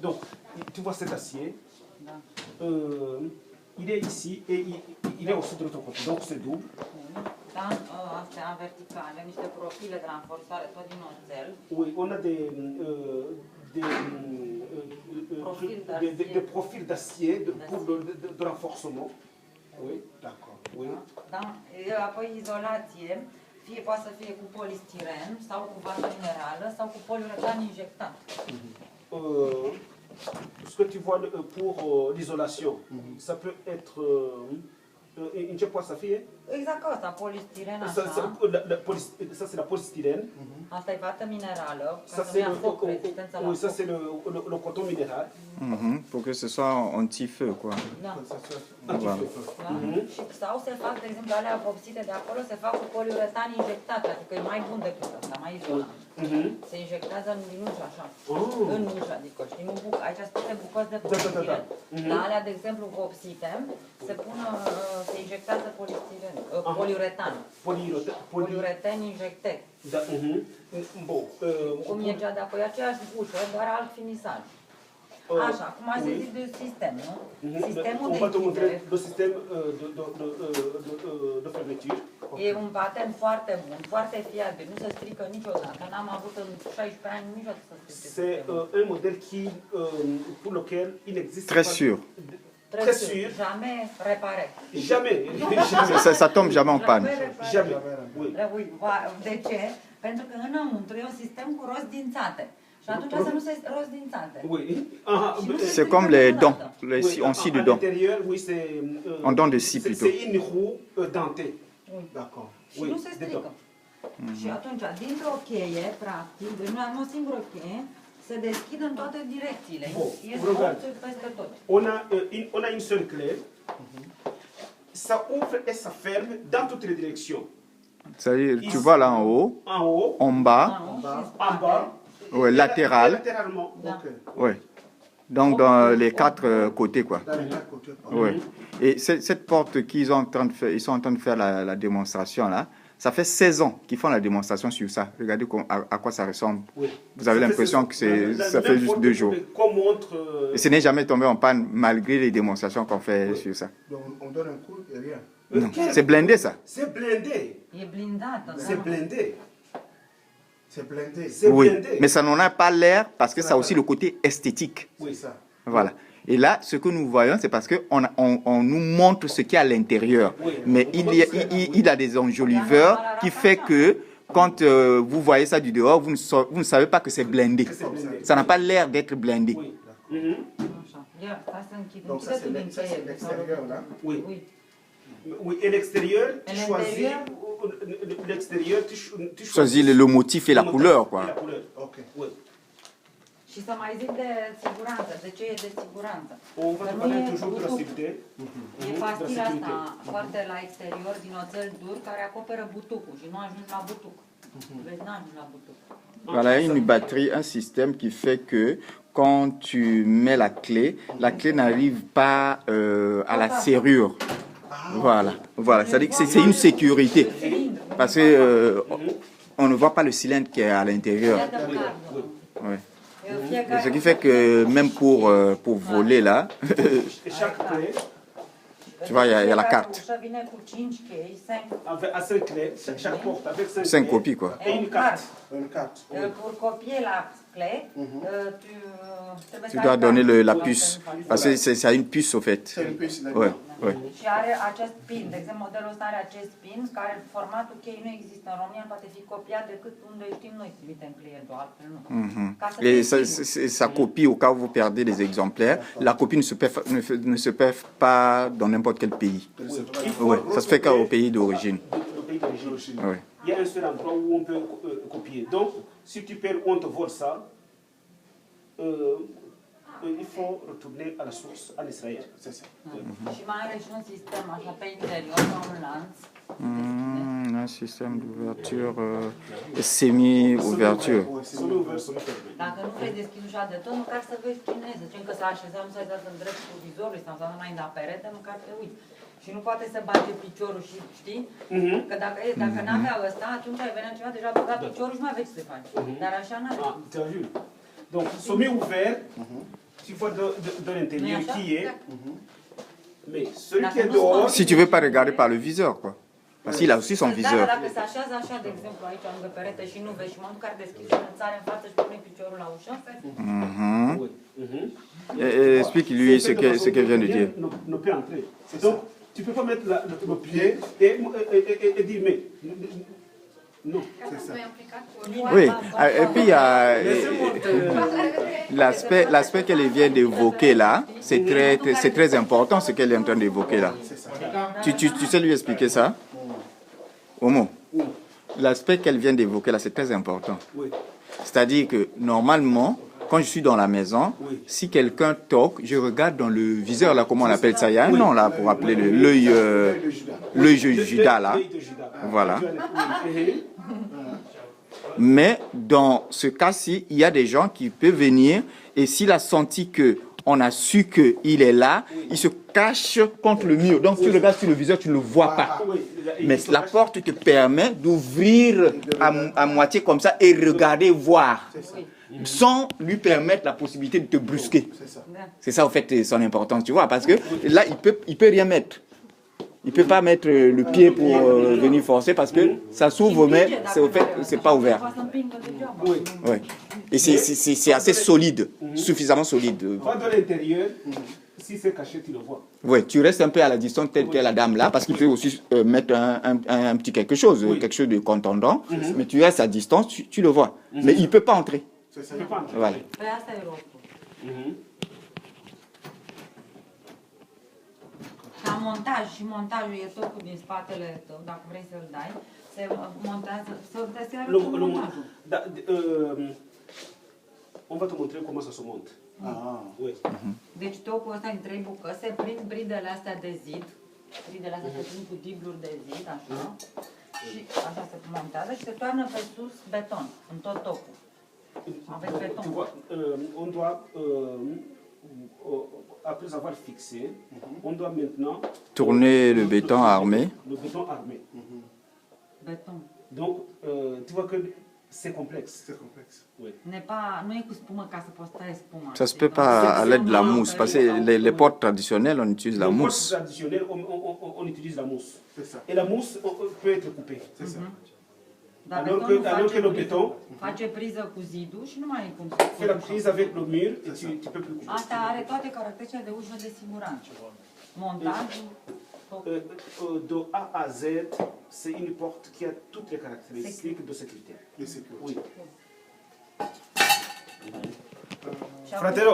Donc, tu vois cet acier, il est ici et il est aussi de l'autre côté. Donc, c'est double. Astea verticale, niște profile de ranforsare tot din oțel. Oui, on a des profils d'acier pour de renforcement. Oui, d'accord. Oui. Da? Apoi izolație, fie poate să fie cu polistiren sau cu vată minerală sau cu poliuretan injectat. Ce que tu vois pour l'isolation, ça peut être ce poate să fie? Exact ca asta, polistiren așa. Ça c'est la polystyrène. Asta e vată minerală, ca să nu ia foc, rezistența la oui, ça foc. c'est le coton minéral. Pour que ce soit anti-feu, quoi. Da. Voilà. Da? Și sau se fac, de exemplu, alea vopsite de acolo, se fac cu poliuretan injectat, adică e mai bun decât ăsta, mai izolant. Se injectează din ușă, așa. În ușă, adică, știi, nu bucă. Aici sunt toate bucăți de polistiren. La alea, de exemplu, vopsite, se injectează polistiren, poliuretan. Poliuretan injectat. Da, bon. Cum mergea de apoi aceeași ușă, doar alt finisaj. Așa, cum ați zis de sistem, nu? Sistemul de închidere. Le système de fermeture. E un patent foarte bun, foarte fiabil, nu se strică niciodată. N-am avut în 16 ani niciodată să strice. C'est un modèle pour lequel il existe. Très sûr. Très sûr. Jamais réparé. Jamais. Ça tombe jamais en panne. Jamais. Oui. De ce? Pentru că înăuntru e un sistem cu roți dințate. Și atunci să nu se roți dințate. Oui. C'est comme les dents, on scie de dents. Oui, c'est en dents de scie plutôt. C'est une roue dentée. D'accord. Și nu se strică. Și atunci, dintr-o cheie, practic, deci noi avem o singură cheie, se deschid în toate direcțiile. Este peste tot. On a une seule clé. Ça ouvre et ça ferme dans toutes les directions. C'est-à-dire, tu vois là en haut, en bas, ouais, latéralement. Ouais. Donc dans les quatre côtés, quoi. Ouais. Et cette porte qu'ils sont en train de faire, ils sont en train de faire la démonstration là. Ça fait 16 ans qu'ils font la démonstration sur ça. Regardez à quoi ça ressemble. Oui. Vous avez l'impression que ça fait juste 2 jours. Et ce n'est jamais tombé en panne malgré les démonstrations qu'on fait sur ça. Donc on donne un coup et rien. Non, c'est blindé ça. C'est blindé. C'est blindé. C'est blindé. Oui, mais ça n'en a pas l'air parce que ça a aussi le côté esthétique. Oui, ça. Voilà. Et là, ce que nous voyons, c'est parce qu'on nous montre ce qu'il y a à l'intérieur. Oui, mais il a des enjoliveurs qui fait que quand vous voyez ça du dehors, vous ne savez pas que c'est blindé. Ça n'a pas l'air d'être blindé. Oui. Donc ça, c'est l'extérieur là. Oui. Oui, et l'extérieur, tu choisis le motif et la couleur, quoi. Ok. Oui. Și să mai zic de siguranță. De ce e de siguranță? Că nu e butuc. E pastila asta foarte la exterior, din oțel dur, care acoperă butucul și nu ajungi la butuc. Vezi, nu ajungi la butuc. Voilà, une batterie, un système qui fait que quand tu mets la clé n'arrive pas à la serrure. Voilà, voilà. C'est-à-dire que c'est une sécurité. Parce que on ne voit pas le cylindre qui est à l'intérieur. Oui. Ce qui fait que même pour voler là, tu vois, il y a la carte. 5 copies, quoi. Et une carte. Pour copier la clé, tu dois donner la puce. Parce que c'est une puce, au fait. C'est une puce, ouais, ouais. Și are acest pin. De exemplu, modelul ăsta are acest pin, care formatul cheii nu există în România, nu poate fi copiat decât unde știm noi, trimitem clientul, altfel nu. Et ça copie, au cas où vous perdez les exemplaires, la copie ne se perd pas dans n'importe quel pays. Ouais, ça se fait qu'au pays d'origine. Ouais. Il y a un seul endroit où on peut copier. Donc, si tu perds ou on te vole ça, il faut retourner à la source, en Israël. C'est ça. Și mai are și un sistem așa pe interior, ca un lanț. Un système d'ouverture, semi-ouverture. Dacă nu vrei deschizi ușa de tot, măcar să vezi chineză. Zicem că s-a așezat, nu s-a așezat în dreptul vizorului sau s-a așezat mai la perete, măcar te uiți. Și nu poate să bage piciorul și știi? Că dacă n-avea ăsta, atunci ai venea ceva, deja băgat piciorul și nu avea ce să faci. Dar așa n-are. Donc, semi-ouvert, tu vois de l'intérieur qui est. Mais celui qui est Dacă nu dehors. Si tu veux pas regarder par le viseur, quoi. Parce qu'il a aussi son Da, viseur. dacă se așează așa, de exemplu, aici lângă perete și nu vezi și în momentul în care deschizi o țară în față și pune piciorul la ușă, Oui. Explique-lui ce qu'elle vient de dire. Ne peut entrer. Donc, tu ne peux pas mettre le pied et dire mais. Non. C'est ça. Oui, et puis il y a l'aspect qu'elle vient d'évoquer là, c'est très important ce qu'elle est en train d'évoquer là. Tu sais lui expliquer ça? Omo, l'aspect qu'elle vient d'évoquer là, c'est très important. Oui. C'est-à-dire que normalement, quand je suis dans la maison, Oui. si quelqu'un toque, je regarde dans le viseur là, comment on appelle ça? Il y a un nom là pour appeler l'œil de Judas là. L'œil de Judas. Voilà. Oui. Mais dans ce cas-ci, il y a des gens qui peuvent venir et s'il a senti que on a su qu'il est là, il se cache contre le mur. Donc tu regardes sur le viseur, tu ne le vois pas. Mais la porte te permet d'ouvrir à moitié comme ça et regarder, voir. Sans lui permettre la possibilité de te brusquer. C'est ça, en fait, son importance, tu vois. Parce que là, il peut rien mettre. Il ne peut pas mettre le pied pour venir forcer parce que ça s'ouvre, mais c'est pas ouvert. Oui. Ouais. Et c'est assez solide, suffisamment solide. Va dans l'intérieur, si c'est caché, tu le vois. Ouais, tu restes un peu à la distance telle qu'est la dame là, parce qu'il peut aussi mettre un petit quelque chose, quelque chose de contondant, mais tu restes à distance, tu le vois. Mais il ne peut pas entrer. C'est ça. Tu peux pas entrer. Voilà. Păi asta e rostul. Ca montaj, și montajul e tot din spatele tău, dacă vrei să-l dai, se montează, se arătă montajul. Da, on va te montrer comment ça se monte. Ah. Oui. Deci tocul ăsta în 3 bucăți, se prind bridele astea de zid, bridele astea se prind cu dibluri de zid, așa, și așa se montează și se toarnă pe sus beton, în tot tocul. Avec beton. Tu vois, on doit, après avoir fixé, on doit maintenant Tourner le béton armé. Le béton armé. Beton. Donc, tu vois que c'est complexe. C'est complexe. Oui. Nu e cu spumă ca să poți taie spuma. Ça se peut pas à l'aide de la mousse, parce que les portes traditionnelles, on utilise la Dans le mousse. porte traditionnel, on utilise la mousse. C'est ça. Et la mousse peut être coupée. C'est ça. Dar Alors betonul que le béton face priză cu zidul și nu mai e cum să fait la prise avec le mur et tu peux plus couper. Asta are toate caracteristicile de ușă de siguranță. Montajul, De A à Z, c'est une porte qui a toutes les caractéristiques de sécurité. De sécurité. Oui. Fratello,